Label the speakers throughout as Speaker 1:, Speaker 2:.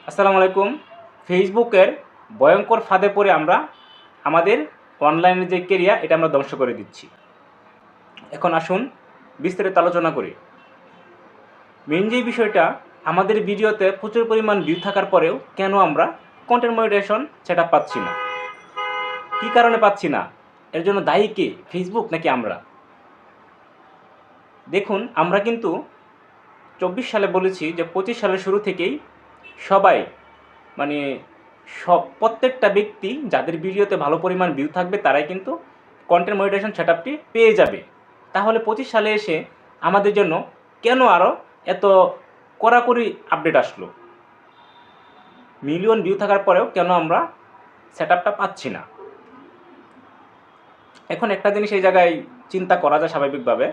Speaker 1: আসসালামু আলাইকুম। ফেসবুকের ভয়ঙ্কর ফাঁদে পড়ে আমরা আমাদের অনলাইনে যে কেরিয়ার এটা আমরা ধ্বংস করে দিচ্ছি। এখন আসুন বিস্তারিত আলোচনা করি। মেইন যে বিষয়টা, আমাদের ভিডিওতে প্রচুর পরিমাণ ভিউ থাকার পরেও কেন আমরা কন্টেন্ট মনিটাইজেশন সেটআপ পাচ্ছি না? কী কারণে পাচ্ছি না? এর জন্য দায়ী কে, ফেসবুক নাকি আমরা? দেখুন, আমরা কিন্তু 24 সালে বলেছি যে 25 সালের শুরু থেকেই সবাই মানে প্রত্যেকটা ব্যক্তি যাদের ভিডিওতে ভালো পরিমাণ ভিউ থাকবে তারাই কিন্তু কন্টেন্ট মনিটাইজেশন সেটআপটি পেয়ে যাবে। তাহলে 25 সালে এসে আমাদের জন্য কেন আরও এত কড়াকড়ি আপডেট আসলো? মিলিয়ন ভিউ থাকার পরেও কেন আমরা সেটআপটা পাচ্ছি না? এখন একটা জিনিস এই জায়গায় চিন্তা করা যায় স্বাভাবিকভাবে,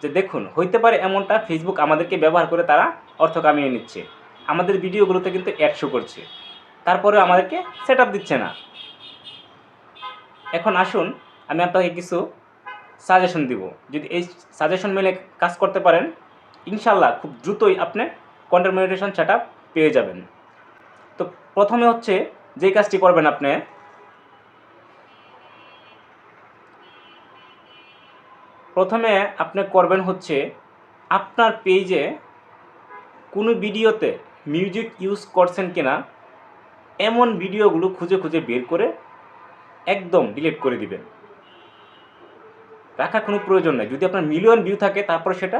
Speaker 1: যে দেখুন, হইতে পারে এমনটা ফেসবুক আমাদেরকে ব্যবহার করে তারা অর্থ কামিয়ে নিচ্ছে, আমাদের ভিডিওগুলোতে কিন্তু অ্যাড শো করছে, তারপরেও আমাদেরকে সেটআপ দিচ্ছে না। এখন আসুন আমি আপনাকে কিছু সাজেশন দিব। যদি এই সাজেশন মেনে কাজ করতে পারেন, ইনশাল্লাহ খুব দ্রুতই আপনি কন্টেন্ট মনিটাইজেশন সেটআপ পেয়ে যাবেন। তো প্রথমে হচ্ছে যেই কাজটি করবেন, আপনি করবেন হচ্ছে আপনার পেজে কোনো ভিডিওতে মিউজিক ইউজ করছেন কিনা এমন ভিডিওগুলো খুঁজে খুঁজে বের করে একদম ডিলিট করে দিবেন। রাখার কোনো প্রয়োজন নেই। যদি আপনার মিলিয়ন ভিউ থাকে তারপরে সেটা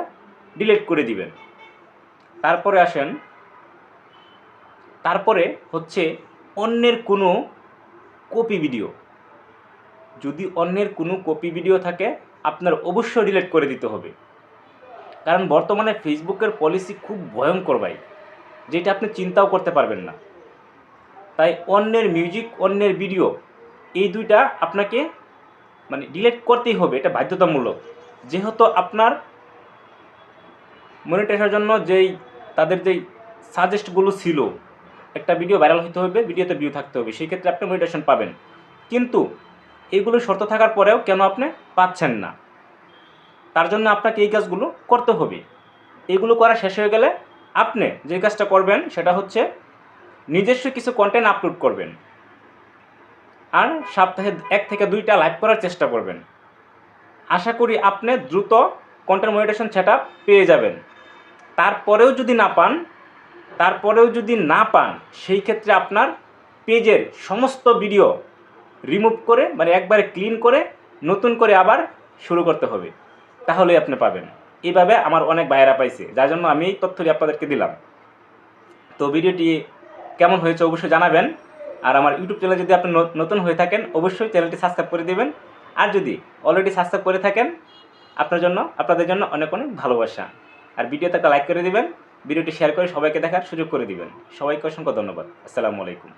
Speaker 1: ডিলিট করে দিবেন। তারপরে হচ্ছে অন্যের কোনো কপি ভিডিও, যদি অন্যের কোনো কপি ভিডিও থাকে আপনার অবশ্যই ডিলিট করে দিতে হবে। কারণ বর্তমানে ফেসবুকের পলিসি খুব ভয়ঙ্কর ভাই, যেটা আপনি চিন্তাও করতে পারবেন না। তাই অন্যের মিউজিক, অন্যের ভিডিও, এই দুইটা আপনাকে ডিলিট করতেই হবে, এটা বাধ্যতামূলক। যেহেতু আপনার মনিটাইজেশনের জন্য তাদের যেই সাজেস্টগুলো ছিল, একটা ভিডিও ভাইরাল হতে হবে, ভিডিওতে ভিউ থাকতে হবে, সেই ক্ষেত্রে আপনি মনিটাইজেশন পাবেন। কিন্তু এইগুলো শর্ত থাকার পরেও কেন আপনি পাচ্ছেন না? তার জন্য আপনাকে এই কাজগুলো করতে হবে। এগুলো করা শেষ হয়ে গেলে আপনি যে কাজটা করবেন সেটা হচ্ছে নিজস্ব কিছু কন্টেন্ট আপলোড করবেন, আর সপ্তাহে 1 থেকে 2টা লাইভ করার চেষ্টা করবেন। আশা করি আপনি দ্রুত কন্টেন্ট মনিটাইজেশন সেটআপ পেয়ে যাবেন। তারপরেও যদি না পান সেই ক্ষেত্রে আপনার পেজের সমস্ত ভিডিও রিমুভ করে, একবারে ক্লিন করে নতুন করে আবার শুরু করতে হবে, তাহলেই আপনি পাবেন। এইভাবে আমার অনেক ভাইয়েরা পাইছে, যার জন্য আমি এই তথ্যটি আপনাদেরকে দিলাম। তো ভিডিওটি কেমন হয়েছে অবশ্যই জানাবেন। আর আমার ইউটিউব চ্যানেলে যদি আপনি নতুন হয়ে থাকেন অবশ্যই চ্যানেলটি সাবস্ক্রাইব করে দেবেন। আর যদি অলরেডি সাবস্ক্রাইব করে থাকেন, আপনাদের জন্য অনেক অনেক ভালোবাসা। আর ভিডিওতে একটা লাইক করে দিবেন, ভিডিওটি শেয়ার করে সবাইকে দেখার সুযোগ করে দিবেন। সবাইকে অসংখ্য ধন্যবাদ। আসসালামু আলাইকুম।